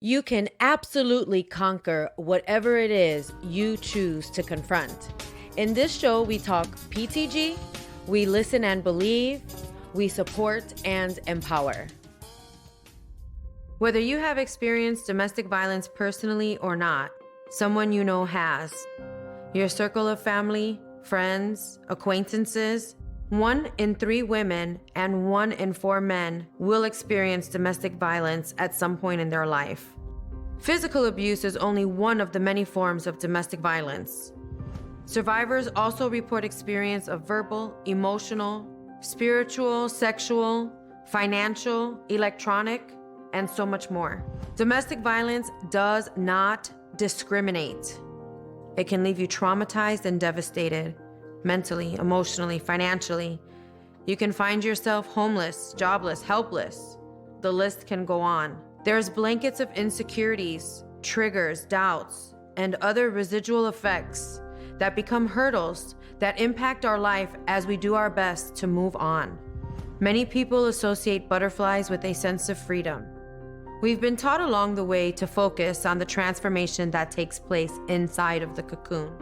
You can absolutely conquer whatever it is you choose to confront. In this show, we talk PTG, we listen and believe, we support and empower. Whether you have experienced domestic violence personally or not, someone you know has. Your circle of family, friends, acquaintances, 1 in 3 women and 1 in 4 men will experience domestic violence at some point in their life. Physical abuse is only one of the many forms of domestic violence. Survivors also report experience of verbal, emotional, spiritual, sexual, financial, electronic, and so much more. Domestic violence does not discriminate. It can leave you traumatized and devastated, mentally, emotionally, financially. You can find yourself homeless, jobless, helpless. The list can go on. There's blankets of insecurities, triggers, doubts, and other residual effects that become hurdles that impact our life as we do our best to move on. Many people associate butterflies with a sense of freedom. We've been taught along the way to focus on the transformation that takes place inside of the cocoon.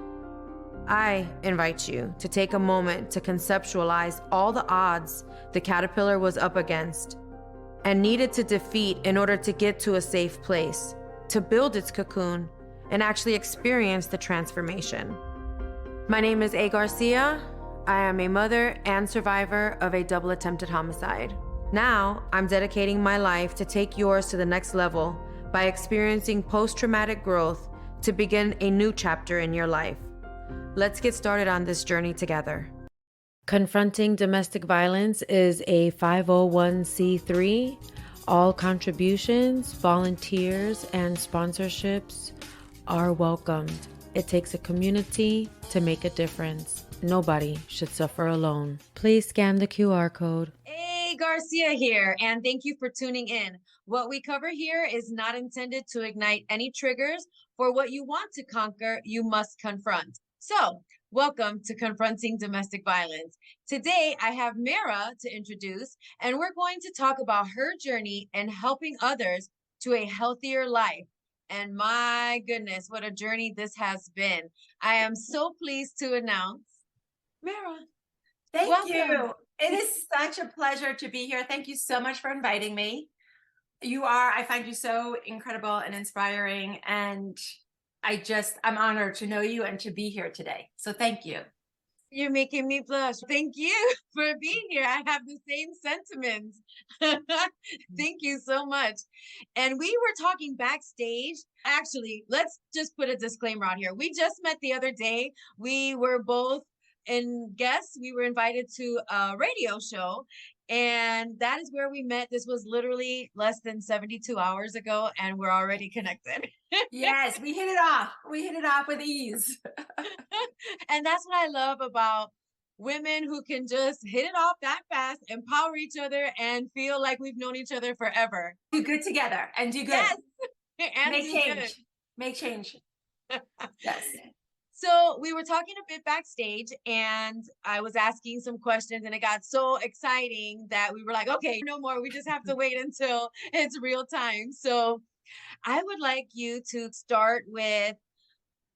I invite you to take a moment to conceptualize all the odds the caterpillar was up against and needed to defeat in order to get to a safe place, to build its cocoon and actually experience the transformation. My name is Garcia. I am a mother and survivor of a double attempted homicide. Now, I'm dedicating my life to take yours to the next level by experiencing post-traumatic growth to begin a new chapter in your life. Let's get started on this journey together. Confronting Domestic Violence is a 501c3. All contributions, volunteers, and sponsorships are welcomed. It takes a community to make a difference. Nobody should suffer alone. Please scan the QR code. Hey, Garcia here, and thank you for tuning in. What we cover here is not intended to ignite any triggers. For what you want to conquer, you must confront. So, welcome to Confronting Domestic Violence. Today, I have Mara to introduce, and we're going to talk about her journey in helping others to a healthier life. And my goodness, what a journey this has been. I am so pleased to announce, Mara. Thank you. It is such a pleasure to be here. Thank you so much for inviting me. I find you so incredible and inspiring, and I'm honored to know you and to be here today. So thank you. You're making me blush. Thank you for being here. I have the same sentiments. Thank you so much. And we were talking backstage. Actually, let's just put a disclaimer out here. We just met the other day. We were both guests. We were invited to a radio show, and that is where we met. This was literally less than 72 hours ago, and we're already connected. Yes, we hit it off. We hit it off with ease. And that's what I love about women who can just hit it off that fast, empower each other, and feel like we've known each other forever. Do good together and do good. Yes. And make do change. good. Make change. Yes. So we were talking a bit backstage, and I was asking some questions, and it got so exciting that we were like, okay, no more. We just have to wait until it's real time. So I would like you to start with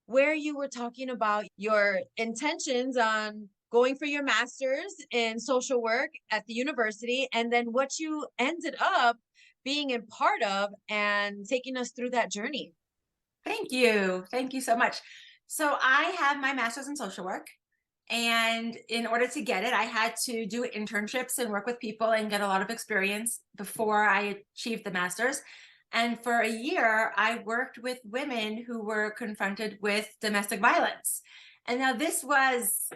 where you were talking about your intentions on going for your master's in social work at the university, and then what you ended up being a part of and taking us through that journey. Thank you. Thank you so much. So I have my master's in social work, and in order to get it, I had to do internships and work with people and get a lot of experience before I achieved the master's. And for a year, I worked with women who were confronted with domestic violence. And now this was,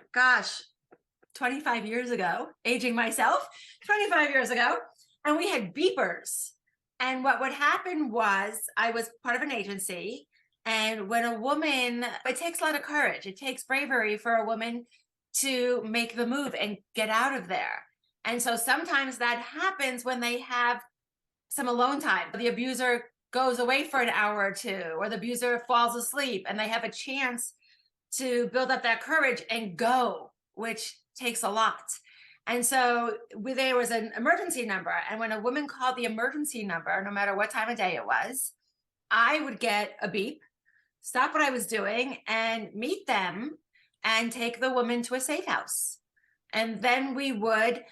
25 years ago, aging myself, 25 years ago, and we had beepers. And what would happen was I was part of an agency. And when a woman, it takes a lot of courage. It takes bravery for a woman to make the move and get out of there. And so sometimes that happens when they have some alone time. The abuser goes away for an hour or two, or the abuser falls asleep, and they have a chance to build up that courage and go, which takes a lot. And so there was an emergency number. And when a woman called the emergency number, no matter what time of day it was, I would get a beep, stop what I was doing, and meet them and take the woman to a safe house. And then we would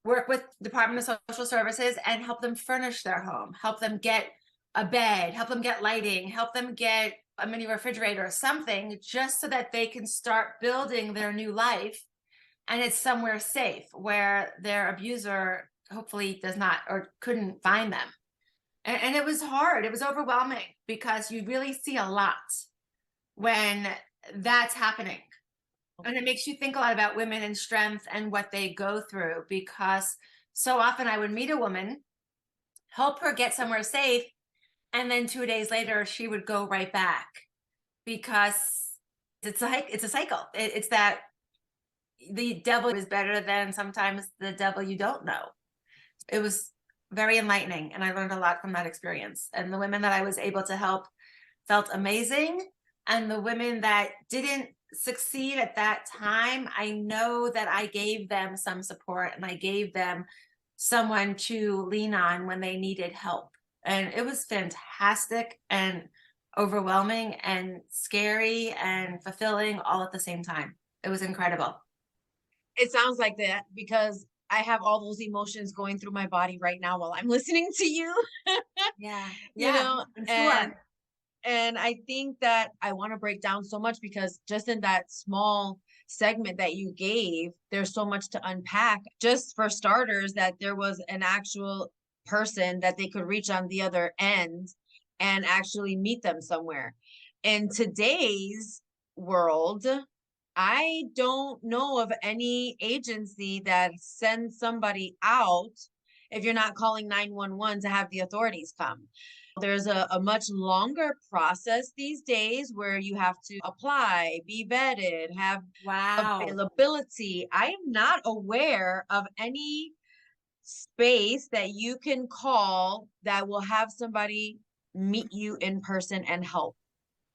work with Department of Social Services and help them furnish their home, help them get a bed, help them get lighting, help them get a mini refrigerator or something, just so that they can start building their new life. And it's somewhere safe where their abuser hopefully does not or couldn't find them. And it was hard. It was overwhelming because you really see a lot when that's happening. And it makes you think a lot about women and strength and what they go through, because so often I would meet a woman, help her get somewhere safe, and then 2 days later she would go right back, because it's like it's a cycle. It's that the devil is better than sometimes the devil you don't know. It was very enlightening, and I learned a lot from that experience. And the women that I was able to help felt amazing. And the women that didn't succeed at that time, I know that I gave them some support and I gave them someone to lean on when they needed help. And it was fantastic and overwhelming and scary and fulfilling all at the same time. It was incredible. It sounds like that because I have all those emotions going through my body right now while I'm listening to you. Yeah. You Yeah. know, I'm and sure. I think that I want to break down so much because just in that small segment that you gave, there's so much to unpack. Just for starters, that there was an actual person that they could reach on the other end and actually meet them somewhere. In today's world, I don't know of any agency that sends somebody out if you're not calling 911 to have the authorities come. There's a much longer process these days where you have to apply, be vetted, have Wow. availability. I am not aware of any space that you can call that will have somebody meet you in person and help.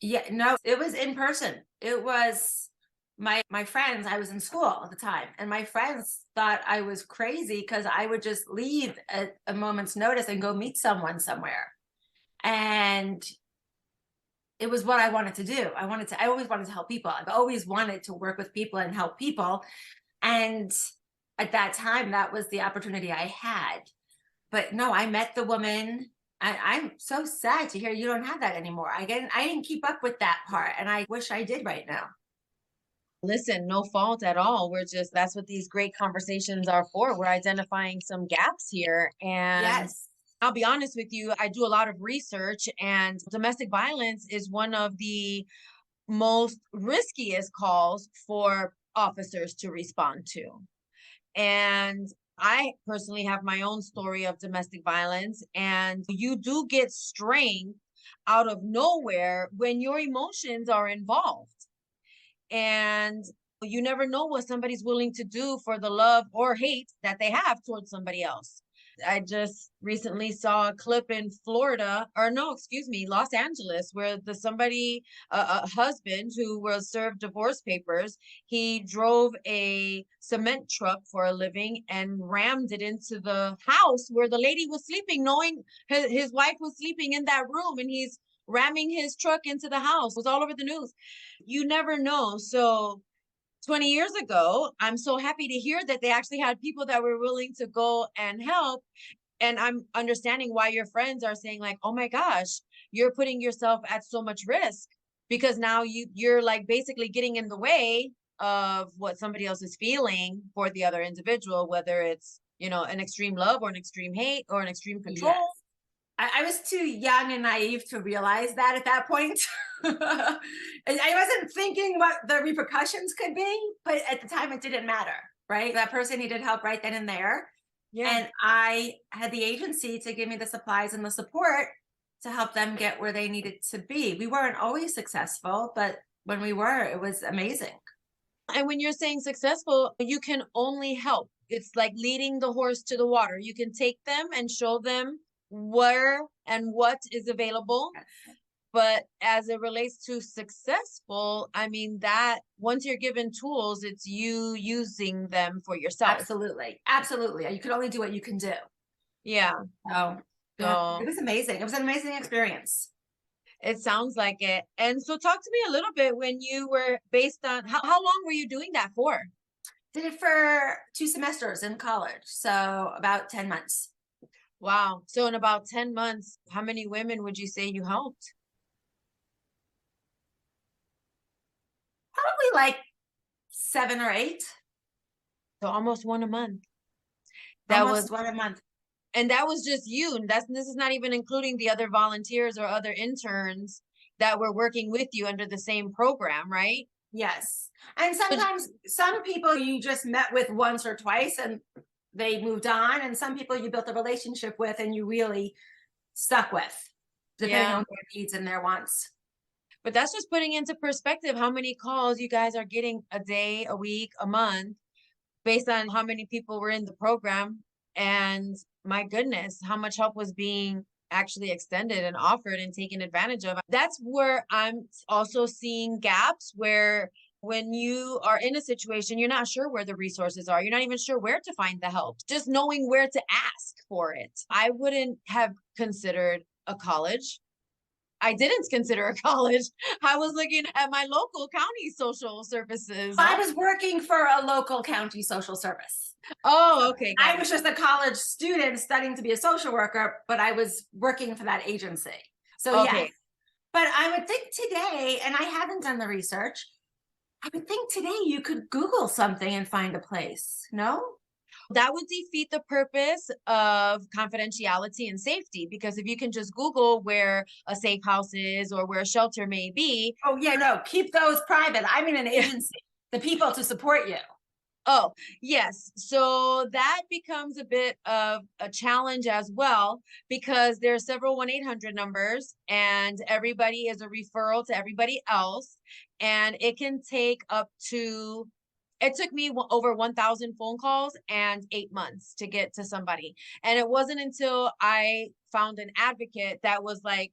Yeah, no, it was in person. It was my friends. I was in school at the time, and my friends thought I was crazy because I would just leave at a moment's notice and go meet someone somewhere. And it was what I wanted to do. I always wanted to help people. I've always wanted to work with people and help people. And at that time, that was the opportunity I had. But no, I met the woman. I'm so sad to hear you don't have that anymore. I didn't keep up with that part, and I wish I did right now. Listen, no fault at all. That's what these great conversations are for. We're identifying some gaps here. And Yes. I'll be honest with you, I do a lot of research, and domestic violence is one of the most riskiest calls for officers to respond to. And I personally have my own story of domestic violence, and you do get strength out of nowhere when your emotions are involved. And you never know what somebody's willing to do for the love or hate that they have towards somebody else. I just recently saw a clip in Florida, or no, excuse me, Los Angeles, where a husband who was served divorce papers, he drove a cement truck for a living and rammed it into the house where the lady was sleeping, knowing his wife was sleeping in that room, and he's ramming his truck into the house. It was all over the news. You never know. So 20 years ago, I'm so happy to hear that they actually had people that were willing to go and help. And I'm understanding why your friends are saying, like, oh my gosh, you're putting yourself at so much risk, because now you're like basically getting in the way of what somebody else is feeling for the other individual, whether it's, an extreme love or an extreme hate or an extreme control. Yes. I was too young and naive to realize that at that point. I wasn't thinking what the repercussions could be, but at the time it didn't matter, right? That person needed help right then and there. Yeah. And I had the agency to give me the supplies and the support to help them get where they needed to be. We weren't always successful, but when we were, it was amazing. And when you're saying successful, you can only help. It's like leading the horse to the water. You can take them and show them where and what is available. But as it relates to successful, I mean, that once you're given tools, it's you using them for yourself. Absolutely. Absolutely. You can only do what you can do. Yeah. Oh, yeah. So It was amazing. It was an amazing experience. It sounds like it. And so talk to me a little bit when you were based on how long were you doing that for? Did it for 2 semesters in college, so about 10 months. Wow. So in about 10 months, how many women would you say you helped? Probably like 7 or 8, So almost one a month. That was almost one a month. And that was just you. And this is not even including the other volunteers or other interns that were working with you under the same program, right? Yes. And So sometimes some people you just met with once or twice and they moved on, and some people you built a relationship with and you really stuck with, depending yeah. on their needs and their wants. But that's just putting into perspective how many calls you guys are getting a day, a week, a month, based on how many people were in the program. And my goodness, how much help was being actually extended and offered and taken advantage of. That's where I'm also seeing gaps where when you are in a situation, you're not sure where the resources are. You're not even sure where to find the help. Just knowing where to ask for it. I wouldn't have considered a college. I didn't consider a college. I was looking at my local county social services. I was working for a local county social service. Oh, okay. I Got was it. just a college student studying to be a social worker, but I was working for that agency. So Okay. yes. But I would think today, and I haven't done the research, I would think today you could Google something and find a place. No? That would defeat the purpose of confidentiality and safety, because if you can just Google where a safe house is or where a shelter may be. Oh yeah, no, keep those private. I'm in an agency, the people to support you. Oh, yes. So that becomes a bit of a challenge as well, because there are several 1-800 numbers and everybody is a referral to everybody else. And it can take up to, it took me over 1,000 phone calls and 8 months to get to somebody. And it wasn't until I found an advocate that was like,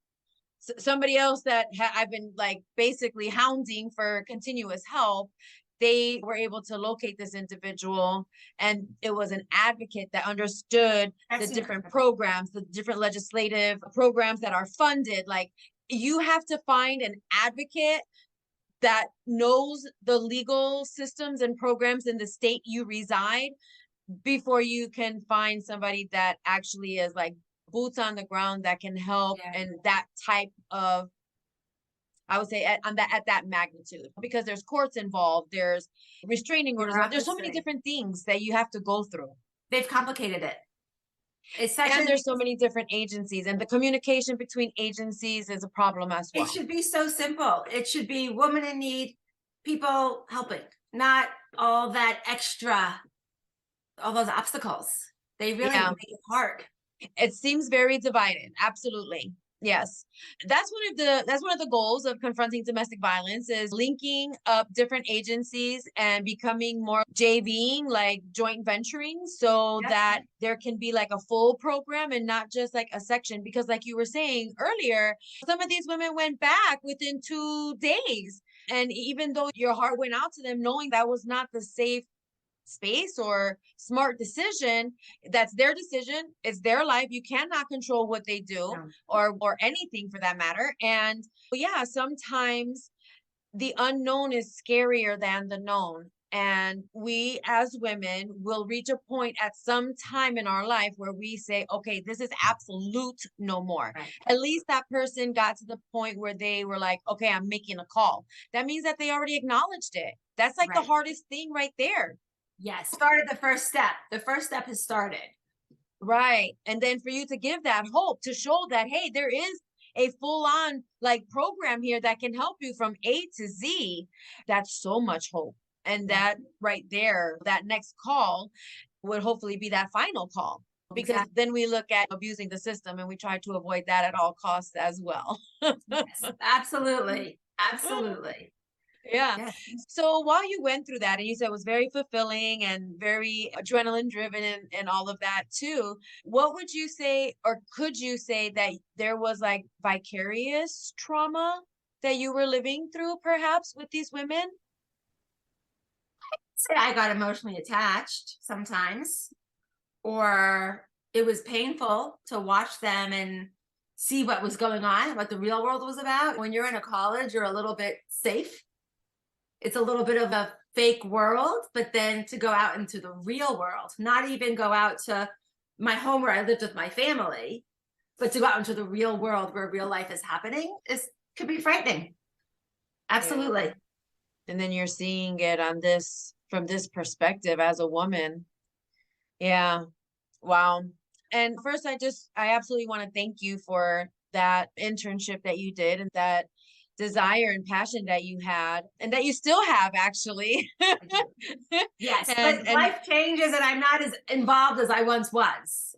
somebody else that I've been like basically hounding for continuous help. They were able to locate this individual, and it was an advocate that understood That's the different incredible. programs, the different legislative programs that are funded. Like, you have to find an advocate that knows the legal systems and programs in the state you reside before you can find somebody that actually is like boots on the ground that can help. Yeah. And that type of, I would say at that magnitude, because there's courts involved, there's restraining orders involved, there's so many Bureaucracy. different things that you have to go through. They've complicated it. It's such And a, there's so many different agencies, and the communication between agencies is a problem as well. it should be so simple. It should be woman in need, people helping, not all that extra, all those obstacles. They really Yeah. make it hard. It seems very divided. Absolutely. Yes. That's one of the goals of confronting domestic violence, is linking up different agencies and becoming more JVing, like joint venturing, so Yep. that there can be like a full program and not just like a section. Because like you were saying earlier, some of these women went back within 2 days. And even though your heart went out to them, knowing that was not the safe space or smart decision, that's their decision, it's their life, you cannot control what they do. No. Or anything for that matter. And yeah, sometimes the unknown is scarier than the known, and we as women will reach a point at some time in our life where we say, okay, this is absolute no more. Right. At least that person got to the point where they were like, okay, I'm making a call. That means that they already acknowledged it. That's like the Right. hardest thing right there. Yes, started the first step. The first step has started. Right. And then for you to give that hope, to show that, hey, there is a full on like program here that can help you from A to Z, that's so much hope. And Yeah. that right there, that next call would hopefully be that final call. Because Exactly. then we look at abusing the system, and we try to avoid that at all costs as well. Yes, absolutely. Absolutely. Yeah. Yes. So while you went through that, and you said it was very fulfilling and very adrenaline driven and all of that too, what would you say, or could you say that there was like vicarious trauma that you were living through perhaps with these women? Say I got emotionally attached sometimes, or it was painful to watch them and see what was going on, what the real world was about. When you're in a college, you're a little bit safe. It's a little bit of a fake world, but then to go out into the real world, not even go out to my home where I lived with my family, but to go out into the real world where real life is happening could be frightening. Absolutely. Yeah. And then you're seeing it from this perspective as a woman. Yeah. Wow. And first, I absolutely want to thank you for that internship that you did and that desire and passion that you had and that you still have, actually. Yes, and but life changes and I'm not as involved as I once was.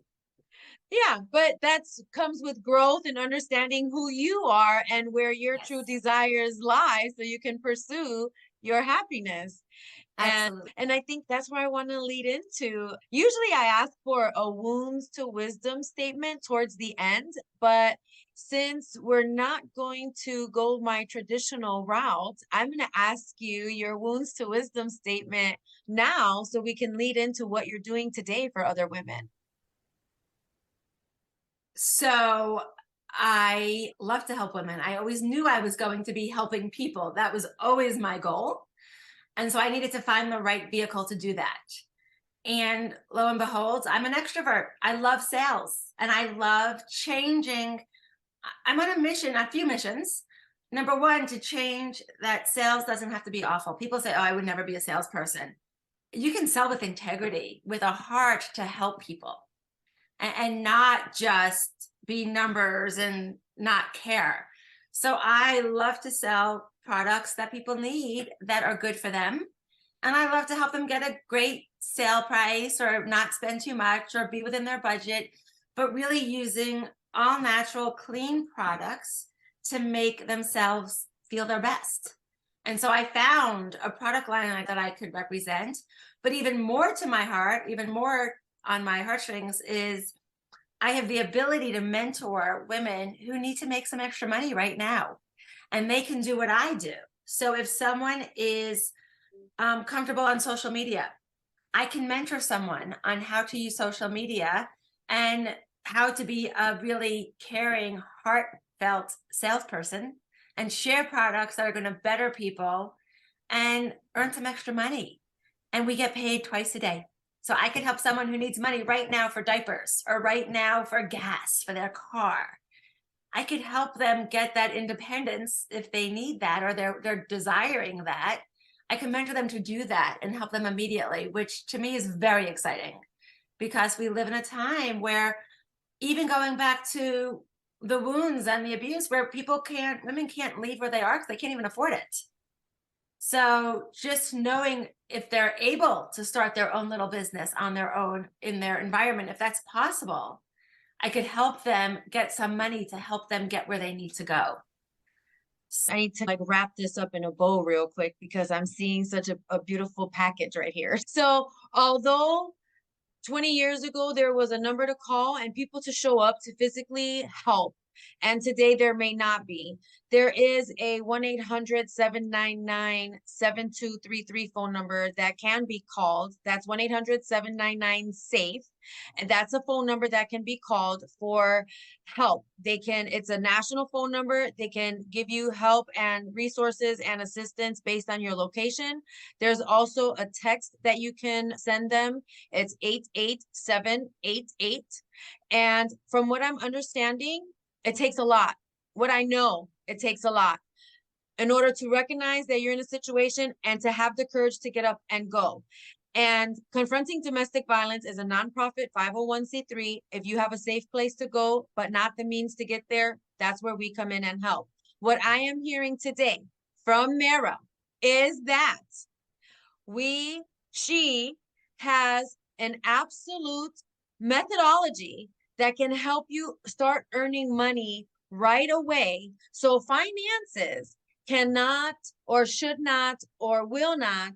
yeah, but that's comes with growth and understanding who you are and where your Yes, true desires lie so you can pursue your happiness. absolutely. And I think that's where I want to lead into. Usually I ask for a wounds to wisdom statement towards the end, but since we're not going to go my traditional route, I'm going to ask you your wounds to wisdom statement now so we can lead into what you're doing today for other women. So I love to help women. I always knew I was going to be helping people. That was always my goal. And so I needed to find the right vehicle to do that. And lo and behold, I'm an extrovert. I love sales and I love changing. I'm on a mission, a few missions. Number one, to change that sales doesn't have to be awful. People say, oh, I would never be a salesperson. You can sell with integrity, with a heart to help people and not just be numbers and not care. So I love to sell products that people need that are good for them. And I love to help them get a great sale price or not spend too much or be within their budget, but really using all natural, clean products to make themselves feel their best. And so I found a product line that I could represent, but even more to my heart, even more on my heartstrings is I have the ability to mentor women who need to make some extra money right now, and they can do what I do. So if someone is comfortable on social media, I can mentor someone on how to use social media and how to be a really caring, heartfelt salesperson and share products that are going to better people and earn some extra money. And we get paid twice a day. So I could help someone who needs money right now for diapers or right now for gas for their car. I could help them get that independence if they need that or they're desiring that. I can mentor them to do that and help them immediately, which to me is very exciting because we live in a time where even going back to the wounds and the abuse where women can't leave where they are because they can't even afford it. So just knowing if they're able to start their own little business on their own in their environment, if that's possible, I could help them get some money to help them get where they need to go. I need to wrap this up in a bow real quick because I'm seeing such a beautiful package right here. So although 20 years ago, there was a number to call and people to show up to physically help. And today there may not be. There is a 1-800-799-7233 phone number that can be called. That's 1-800-799-SAFE. And that's a phone number that can be called for help. It's a national phone number. They can give you help and resources and assistance based on your location. There's also a text that you can send them. It's 88788. And from what I'm understanding, it takes a lot. What I know, it takes a lot in order to recognize that you're in a situation and to have the courage to get up and go. And Confronting Domestic Violence is a nonprofit 501c3. If you have a safe place to go, but not the means to get there, that's where we come in and help. What I am hearing today from Mara is that she has an absolute methodology that can help you start earning money right away. So finances cannot or should not or will not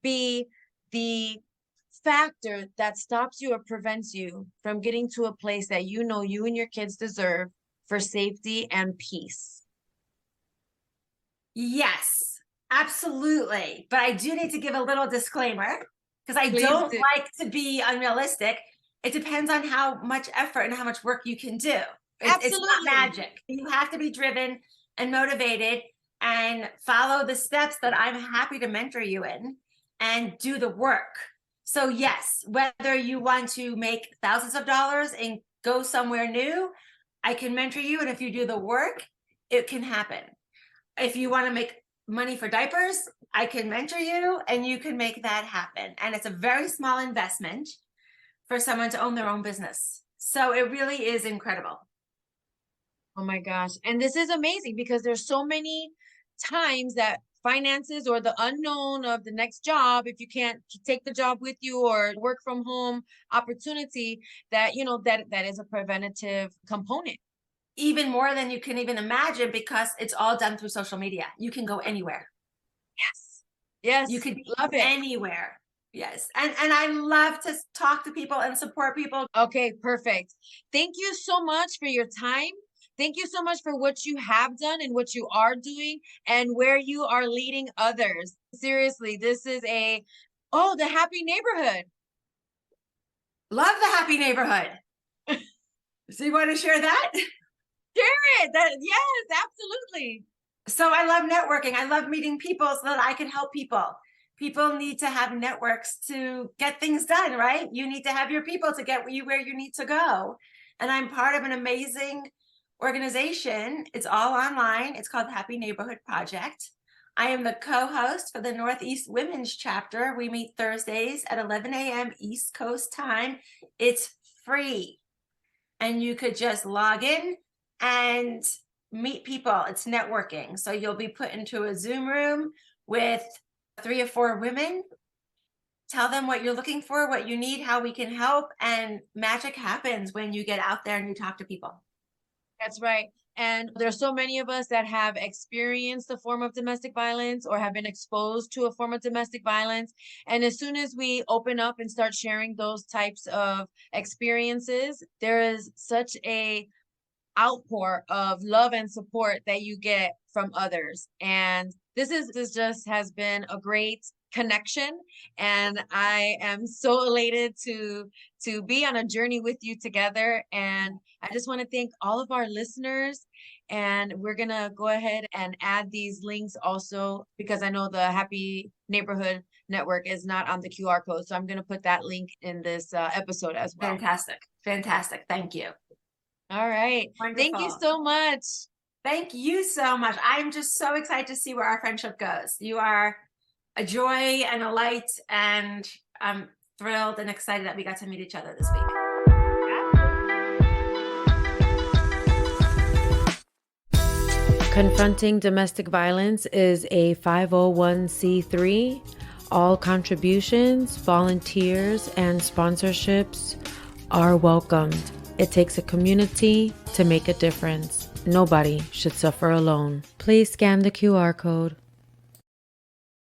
be the factor that stops you or prevents you from getting to a place that you know you and your kids deserve for safety and peace. Yes, absolutely. But I do need to give a little disclaimer because I Please don't do. like to be unrealistic. It depends on how much effort and how much work you can do. It's not Absolutely. magic. You have to be driven and motivated and follow the steps that I'm happy to mentor you in and do the work. So yes, whether you want to make thousands of dollars and go somewhere new, I can mentor you. And if you do the work, it can happen. If you want to make money for diapers, I can mentor you and you can make that happen. And it's a very small investment for someone to own their own business. So it really is incredible. Oh my gosh. And this is amazing because there's so many times that finances or the unknown of the next job, if you can't take the job with you or work from home opportunity, that, you know, that is a preventative component. Even more than you can even imagine, because it's all done through social media. You can go anywhere. Yes. Yes. You could be love it. anywhere. Yes. And I love to talk to people and support people. Okay, perfect. Thank you so much for your time. Thank you so much for what you have done and what you are doing and where you are leading others. Seriously, this is the happy neighborhood. Love the happy neighborhood. So you want to share that? Share it. Yes, absolutely. So I love networking. I love meeting people so that I can help people. People need to have networks to get things done, right? You need to have your people to get you where you need to go. And I'm part of an amazing organization. It's all online. It's called Happy Neighborhood Project. I am the co-host for the Northeast Women's Chapter. We meet Thursdays at 11 a.m. East Coast time. It's free. And you could just log in and meet people. It's networking. So you'll be put into a Zoom room with 3 or 4 women. Tell them what you're looking for, what you need, how we can help. And magic happens when you get out there and you talk to people. That's right. And there's so many of us that have experienced a form of domestic violence or have been exposed to a form of domestic violence. And as soon as we open up and start sharing those types of experiences, there is such a outpour of love and support that you get from others. And this just has been a great connection, and I am so elated to be on a journey with you together. And I just want to thank all of our listeners, and we're gonna go ahead and add these links also, because I know the Happy Neighborhood Network is not on the QR code, so I'm gonna put that link in this episode as well. Fantastic. Thank you. All right. Wonderful. Thank you so much. Thank you so much. I'm just so excited to see where our friendship goes. You are a joy and a light, and I'm thrilled and excited that we got to meet each other this week. Confronting Domestic Violence is a 501c3. All contributions, volunteers, and sponsorships are welcomed. It takes a community to make a difference. Nobody should suffer alone. Please scan the QR code.